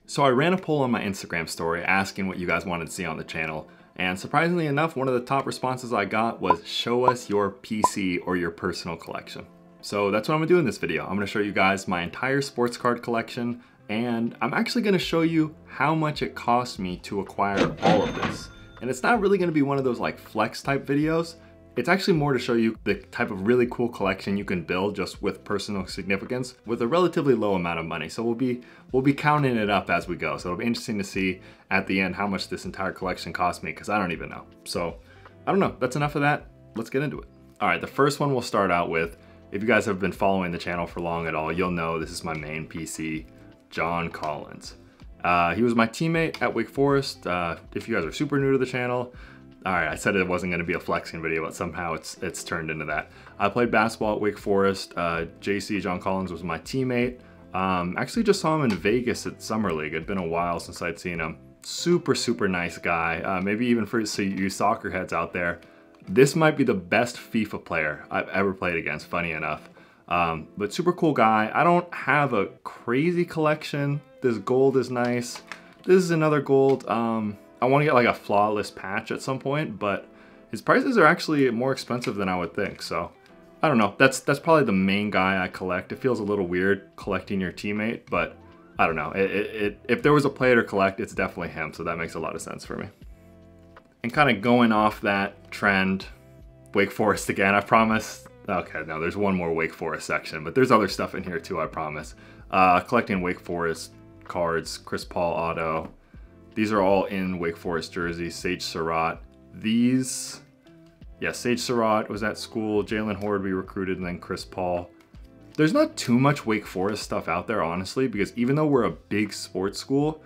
So I ran a poll on my Instagram story asking what you guys wanted to see on the channel, and surprisingly enough, one of the top responses I got was show us your PC or your personal collection. So that's what I'm gonna do in this video. I'm gonna show you guys my entire sports card collection, and I'm actually gonna show you how much it cost me to acquire all of this. And it's not really gonna be one of those like flex type videos. It's actually more to show you the type of really cool collection you can build just with personal significance with a relatively low amount of money. So we'll be counting it up as we go. So it'll be interesting to see at the end how much this entire collection cost me, because I don't even know. So I don't know, that's enough of that. Let's get into it. All right, the first one we'll start out with, if you guys have been following the channel for long at all, you'll know this is my main PC, John Collins. He was my teammate at Wake Forest. If you guys are super new to the channel, all right, I said it wasn't gonna be a flexing video, but somehow it's turned into that. I played basketball at Wake Forest. JC, John Collins, was my teammate. Actually just saw him in Vegas at Summer League. It'd been a while since I'd seen him. Super, super nice guy. Maybe even for you soccer heads out there, this might be the best FIFA player I've ever played against, funny enough. But super cool guy. I don't have a crazy collection. This gold is nice. This is another gold. I want to get like a flawless patch at some point, but his prices are actually more expensive than I would think. So I don't know. That's probably the main guy I collect. It feels a little weird collecting your teammate, but I don't know. If there was a player to collect, it's definitely him. So that makes a lot of sense for me. And kind of going off that trend, Wake Forest again, I promise. Okay, no, there's one more Wake Forest section, but there's other stuff in here too, I promise. Collecting Wake Forest cards, Chris Paul auto. These are all in Wake Forest jerseys. Sage Surratt. These, yeah, Sage Surratt was at school. Jalen Horde we recruited, and then Chris Paul. There's not too much Wake Forest stuff out there, honestly, because even though we're a big sports school,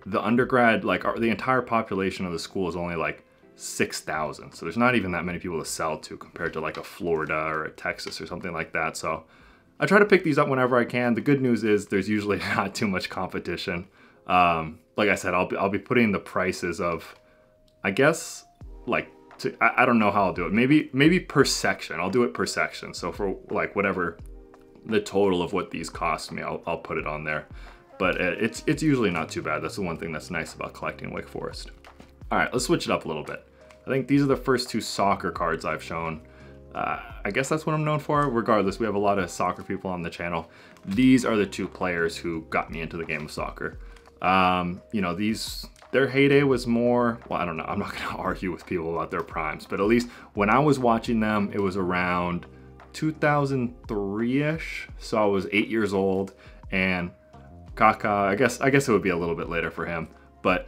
the undergrad, like the entire population of the school is only like 6,000. So there's not even that many people to sell to compared to like a Florida or a Texas or something like that. So I try to pick these up whenever I can. The good news is there's usually not too much competition. Like I said, I'll be putting the prices of, I guess, like, I don't know how I'll do it. Maybe per section. I'll do it per section. So for like whatever the total of what these cost me, I'll put it on there. But it's usually not too bad. That's the one thing that's nice about collecting Wake Forest. All right, let's switch it up a little bit. I think these are the first two soccer cards I've shown. I guess that's what I'm known for. Regardless, we have a lot of soccer people on the channel. These are the two players who got me into the game of soccer. You know, their heyday was more, well, I don't know, I'm not gonna argue with people about their primes, but at least when I was watching them, it was around 2003-ish. So I was 8 years old, and Kaká, I guess it would be a little bit later for him, but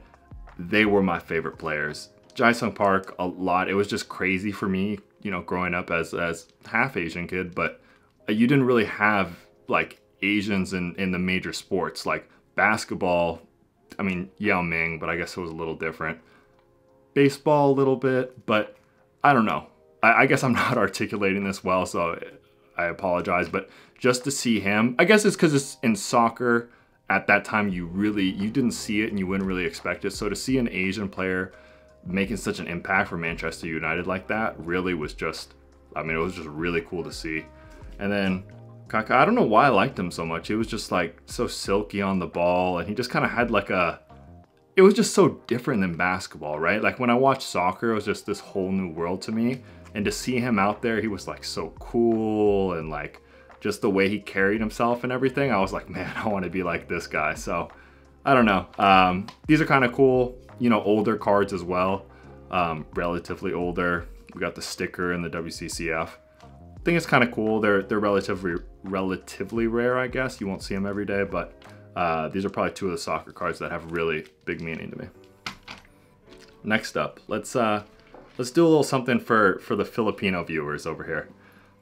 they were my favorite players. Jae-Sung Park, a lot. It was just crazy for me, you know, growing up as half Asian kid, but you didn't really have like Asians in the major sports, like basketball. I mean, Yao Ming, but I guess it was a little different. Baseball a little bit, but I don't know. I guess I'm not articulating this well, so I apologize, but just to see him, I guess it's because it's in soccer. At that time, you didn't see it and you wouldn't really expect it. So to see an Asian player making such an impact for Manchester United like that really was just, I mean, it was just really cool to see. And then Kaká, I don't know why I liked him so much. He was just like so silky on the ball, and he just kind of had like it was just so different than basketball, right? Like when I watched soccer, it was just this whole new world to me. And to see him out there, he was like so cool, and like just the way he carried himself and everything, I was like, man, I want to be like this guy. So I don't know. These are kind of cool, you know, older cards as well, relatively older. We got the sticker and the WCCF. I think it's kind of cool. They're relatively rare, I guess. You won't see them every day, but these are probably two of the soccer cards that have really big meaning to me. Next up, let's do a little something for the Filipino viewers over here.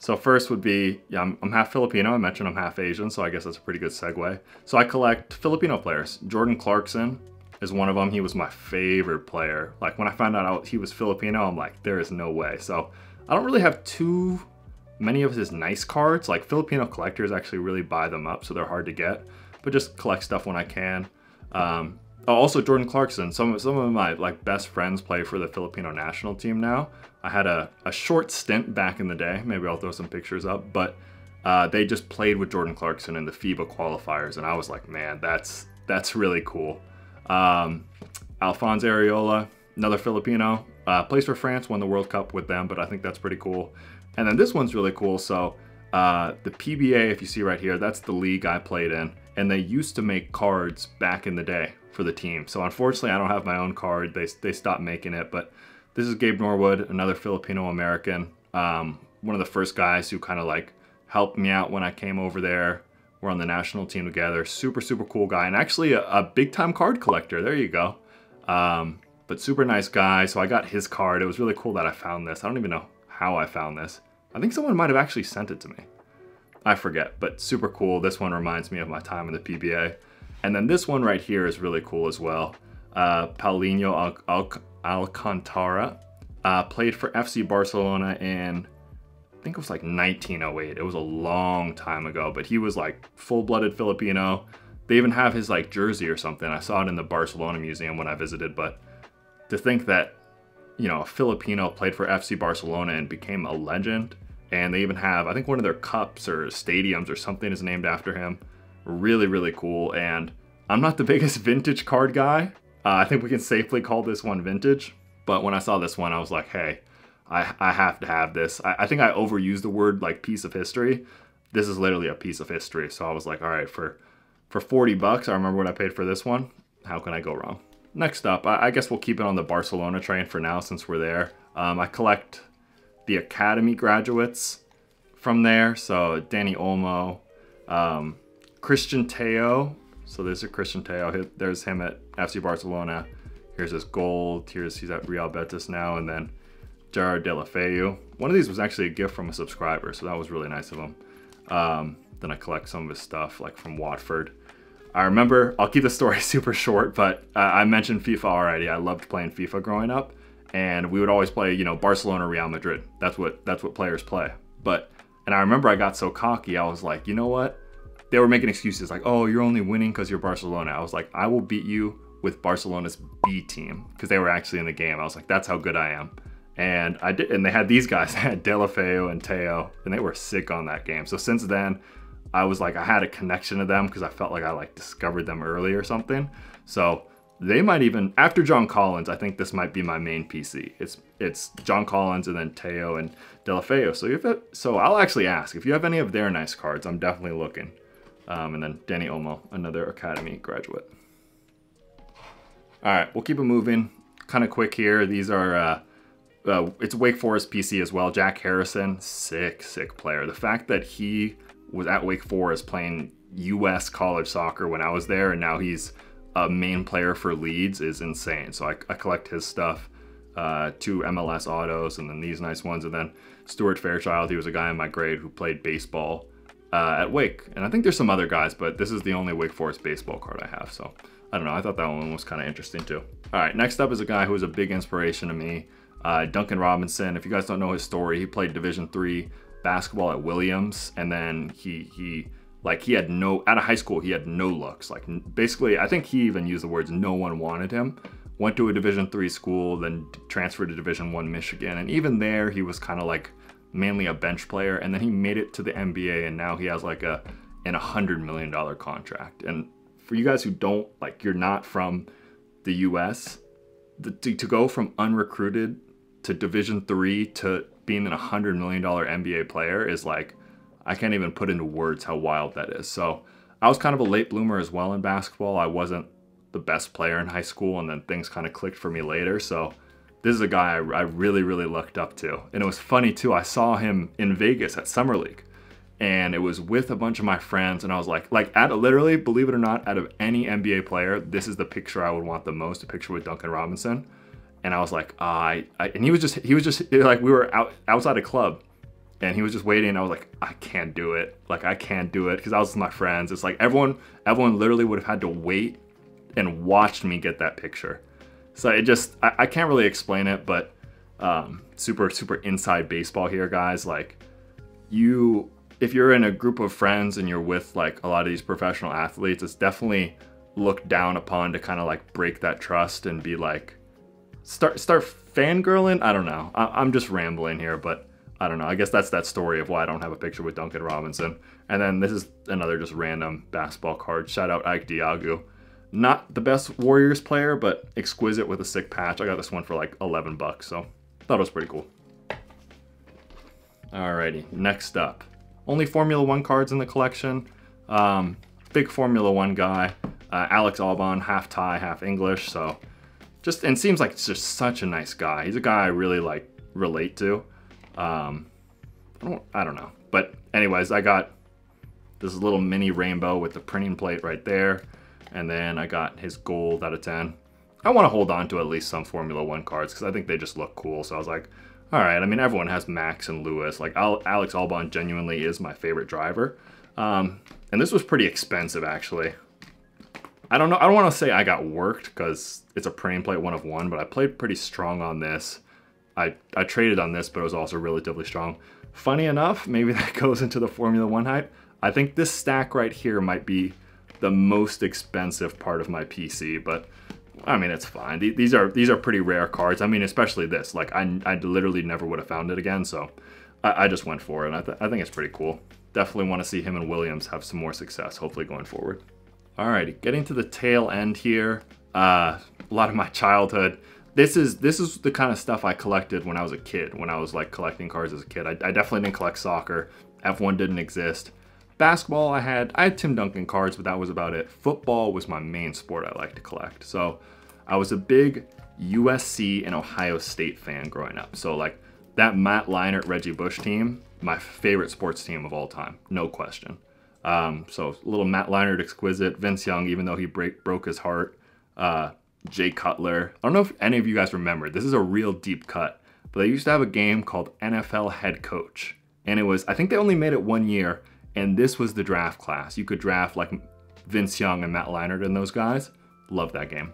So first would be, yeah, I'm half Filipino. I mentioned I'm half Asian, so I guess that's a pretty good segue. So I collect Filipino players. Jordan Clarkson is one of them. He was my favorite player. Like when I found out he was Filipino, I'm like, there is no way. So I don't really have too many of his nice cards. Like Filipino collectors actually really buy them up, so they're hard to get, but just collect stuff when I can. Also Jordan Clarkson, some of my like best friends play for the Filipino national team now. I had a short stint back in the day, maybe I'll throw some pictures up, but they just played with Jordan Clarkson in the FIBA qualifiers, and I was like, man, that's That's really cool. Alphonse Areola, another Filipino, plays for France, won the World Cup with them, but I think that's pretty cool. And then this one's really cool. So the PBA, if you see right here, that's the league I played in, and they used to make cards back in the day for the team. So unfortunately, I don't have my own card. They stopped making it, but this is Gabe Norwood, another Filipino-American, one of the first guys who kind of like helped me out when I came over there. We're on the national team together. Super, super cool guy, and actually a big-time card collector. There you go. But super nice guy. So I got his card. It was really cool that I found this. I don't even know how I found this. I think someone might have actually sent it to me. I forget, but super cool. This one reminds me of my time in the PBA. And then this one right here is really cool as well. Paulinho Alcantara played for FC Barcelona in, I think it was like 1908. It was a long time ago, but he was like full-blooded Filipino. They even have his like jersey or something. I saw it in the Barcelona museum when I visited, but to think that, you know, a Filipino played for FC Barcelona and became a legend, and they even have, I think one of their cups or stadiums or something is named after him. Really, really cool. And I'm not the biggest vintage card guy. I think we can safely call this one vintage, but when I saw this one, I was like, hey, I have to have this. I think I overused the word like piece of history. This is literally a piece of history. So I was like, all right, for 40 bucks, I remember what I paid for this one. How can I go wrong? Next up, I guess we'll keep it on the Barcelona train for now since we're there. I collect the academy graduates from there. So Dani Olmo, Christian Teo. So there's a Christian Teo. There's him at FC Barcelona. Here's his gold. He's at Real Betis now. And then Gerard Deulofeu. One of these was actually a gift from a subscriber, so that was really nice of him. Then I collect some of his stuff, like from Watford. I remember, I'll keep the story super short, but I mentioned FIFA already. I loved playing FIFA growing up, and we would always play, you know, Barcelona, Real Madrid. That's what players play. And I remember I got so cocky, I was like, you know what? They were making excuses like, oh, you're only winning because you're Barcelona. I was like, I will beat you with Barcelona's B team, because they were actually in the game. I was like, that's how good I am. And I did, and they had these guys, they had Deulofeu and Teo, and they were sick on that game. So since then, I was like, I had a connection to them because I felt like I like discovered them early or something. So they might even, after John Collins, I think this might be my main PC. It's John Collins and then Teo and Deulofeu. So I'll actually ask if you have any of their nice cards. I'm definitely looking. And then Dani Olmo, another academy graduate. All right, we'll keep it moving. Kind of quick here. These are it's Wake Forest PC as well. Jack Harrison, sick player. The fact that he was at Wake Forest playing US college soccer when I was there, and now he's a main player for Leeds is insane. So I collect his stuff, 2 MLS autos, and then these nice ones. And then Stuart Fairchild, he was a guy in my grade who played baseball at Wake. And I think there's some other guys, but this is the only Wake Forest baseball card I have. So I don't know, I thought that one was kind of interesting too. All right, next up is a guy who was a big inspiration to me, Duncan Robinson. If you guys don't know his story, he played Division III basketball at Williams, and then he had no, out of high school, he had no looks. Like basically, I think he even used the words, no one wanted him. Went to a Division III school, then transferred to Division I Michigan, and even there, he was kind of like mainly a bench player, and then he made it to the NBA, and now he has like an $100 million contract. And for you guys who don't, like, you're not from the US, to go from unrecruited to Division III to being a $100 million NBA player is like, I can't even put into words how wild that is. So I was kind of a late bloomer as well in basketball. I wasn't the best player in high school, and then things kind of clicked for me later. So this is a guy I really, really looked up to. And it was funny too, I saw him in Vegas at Summer League, and it was with a bunch of my friends, and I was like literally, believe it or not, out of any NBA player, this is the picture I would want the most, a picture with Duncan Robinson. And I was like, and he was just like, we were outside a club, and he was just waiting. I was like, I can't do it. Like, I can't do it, because I was with my friends. It's like everyone literally would have had to wait and watch me get that picture. So it just, I can't really explain it, but super, super inside baseball here, guys. Like, if you're in a group of friends and you're with like a lot of these professional athletes, it's definitely looked down upon to kind of like break that trust and be like, start fangirling. I don't know. I'm just rambling here, but I don't know. I guess that's that story of why I don't have a picture with Duncan Robinson. And then this is another just random basketball card. Shout out Ike Diagu. Not the best Warriors player, but exquisite with a sick patch. I got this one for like 11 bucks, so thought it was pretty cool. Alrighty, next up. Only Formula One cards in the collection. Big Formula One guy. Alex Albon, half Thai, half English, so just, and seems like just such a nice guy. He's a guy I really like relate to. I don't know. But anyways, I got this little mini rainbow with the printing plate right there. And then I got his gold out of 10. I want to hold on to at least some Formula One cards because I think they just look cool. So I was like, all right, I mean, everyone has Max and Lewis. Like, Alex Albon genuinely is my favorite driver. And this was pretty expensive, actually. I don't know. I don't want to say I got worked because it's a printing plate 1 of 1, but I played pretty strong on this. I traded on this, but it was also relatively strong. Funny enough, maybe that goes into the Formula One hype. I think this stack right here might be the most expensive part of my PC, but I mean, it's fine. These are pretty rare cards. I mean, especially this. Like, I literally never would have found it again, so I just went for it. And I think it's pretty cool. Definitely want to see him and Williams have some more success, hopefully going forward. Alrighty, getting to the tail end here. A lot of my childhood. This is the kind of stuff I collected when I was a kid, when I was like collecting cards as a kid. I definitely didn't collect soccer. F1 didn't exist. Basketball, I had Tim Duncan cards, but that was about it. Football was my main sport I liked to collect. So I was a big USC and Ohio State fan growing up. So like that Matt Leinart, Reggie Bush team, my favorite sports team of all time, no question. So a little Matt Leinart exquisite, Vince Young, even though he broke his heart, Jay Cutler. I don't know if any of you guys remember, this is a real deep cut, but they used to have a game called NFL Head Coach. And it was, I think they only made it 1 year, and this was the draft class. You could draft like Vince Young and Matt Leinart and those guys. Love that game.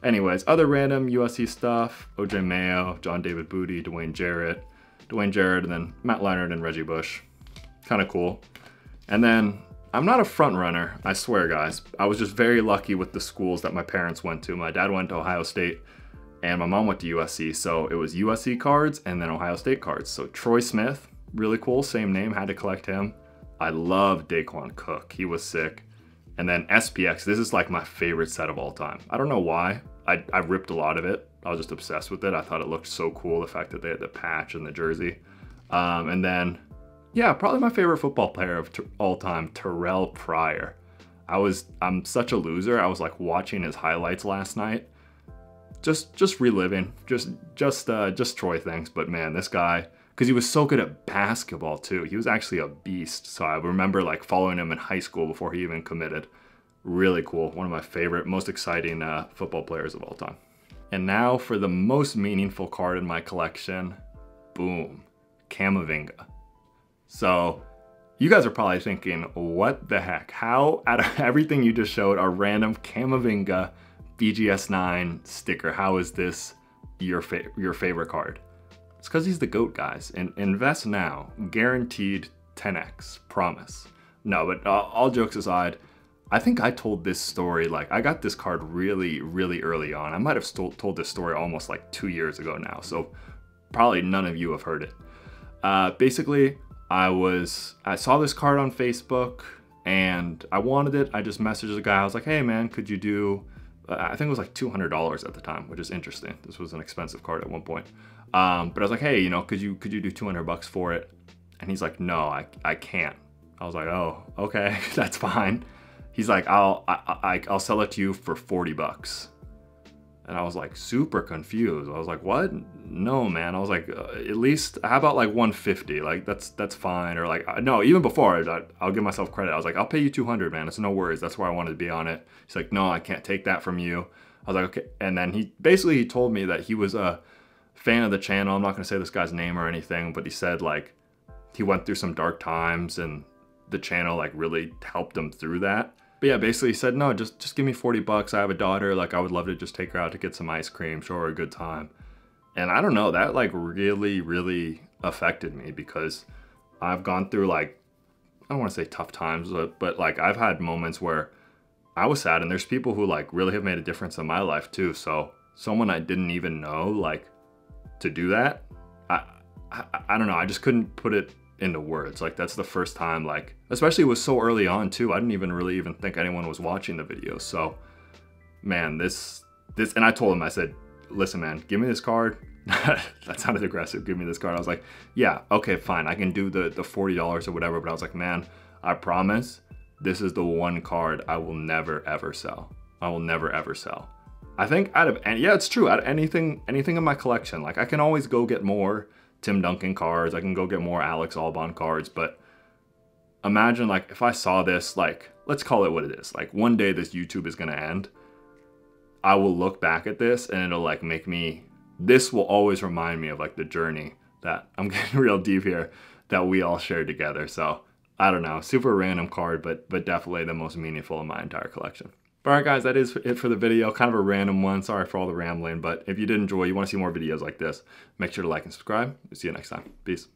Anyways, other random USC stuff, OJ Mayo, John David Booty, Dwayne Jarrett, and then Matt Leinart and Reggie Bush. Kind of cool. And then, I'm not a front runner, I swear guys. I was just very lucky with the schools that my parents went to. My dad went to Ohio State and my mom went to USC. So it was USC cards and then Ohio State cards. So Troy Smith, really cool, same name, had to collect him. I love Daquan Cook, he was sick. And then SPX, this is like my favorite set of all time. I don't know why, I ripped a lot of it. I was just obsessed with it. I thought it looked so cool, the fact that they had the patch and the jersey. And then, yeah, probably my favorite football player of all time, Terrell Pryor. I'm such a loser. I was like watching his highlights last night, just reliving, just Troy things. But man, this guy, because he was so good at basketball too. He was actually a beast. So I remember like following him in high school before he even committed. Really cool. One of my favorite, most exciting football players of all time. And now for the most meaningful card in my collection, boom, Camavinga. So you guys are probably thinking, what the heck? How, out of everything you just showed, a random Camavinga BGS9 sticker, how is this your favorite card? It's because he's the GOAT, guys. And invest now, guaranteed 10x, promise. No, but all jokes aside, I think I told this story, like I got this card really, really early on. I might have told this story almost like 2 years ago now, so probably none of you have heard it. Basically, I saw this card on Facebook and I wanted it. I just messaged the guy. I was like, hey man, could you do, I think it was like $200 at the time, which is interesting. This was an expensive card at one point. But I was like, hey, you know, could you do 200 bucks for it? And he's like, no, I can't. I was like, oh, okay, that's fine. He's like, I'll sell it to you for 40 bucks. And I was like super confused. I was like, what? No, man. I was like, at least, how about like 150? Like that's fine. Or like, no, even before, I'll give myself credit. I was like, I'll pay you 200, man. It's no worries. That's where I wanted to be on it. He's like, no, I can't take that from you. I was like, okay. And then he told me that he was a fan of the channel. I'm not gonna say this guy's name or anything, but he said like, he went through some dark times and the channel like really helped him through that. But yeah, basically he said, no, just give me 40 bucks. I have a daughter. Like I would love to just take her out to get some ice cream, show her a good time. And I don't know, that like really, really affected me because I've gone through like, I don't want to say tough times, but like I've had moments where I was sad and there's people who like really have made a difference in my life too. So someone I didn't even know, like to do that, I don't know. I just couldn't put it into words. Like that's the first time, like, especially it was so early on too. I didn't even really think anyone was watching the video. So man, this, and I told him, I said, listen, man, give me this card. That sounded aggressive. Give me this card. I was like, yeah, okay, fine. I can do the $40 or whatever. But I was like, man, I promise this is the one card I will never ever sell. I will never ever sell. I think out of, and yeah, it's true, out of anything in my collection, like I can always go get more Tim Duncan cards. I can go get more Alex Albon cards. But imagine like if I saw this, like, let's call it what it is. Like one day this YouTube is going to end. I will look back at this and it'll like make me, this will always remind me of like the journey that I'm getting real deep here that we all shared together. So I don't know, super random card, but definitely the most meaningful in my entire collection. But all right, guys, that is it for the video. Kind of a random one. Sorry for all the rambling, but if you did enjoy, you want to see more videos like this, make sure to like and subscribe. We'll see you next time. Peace.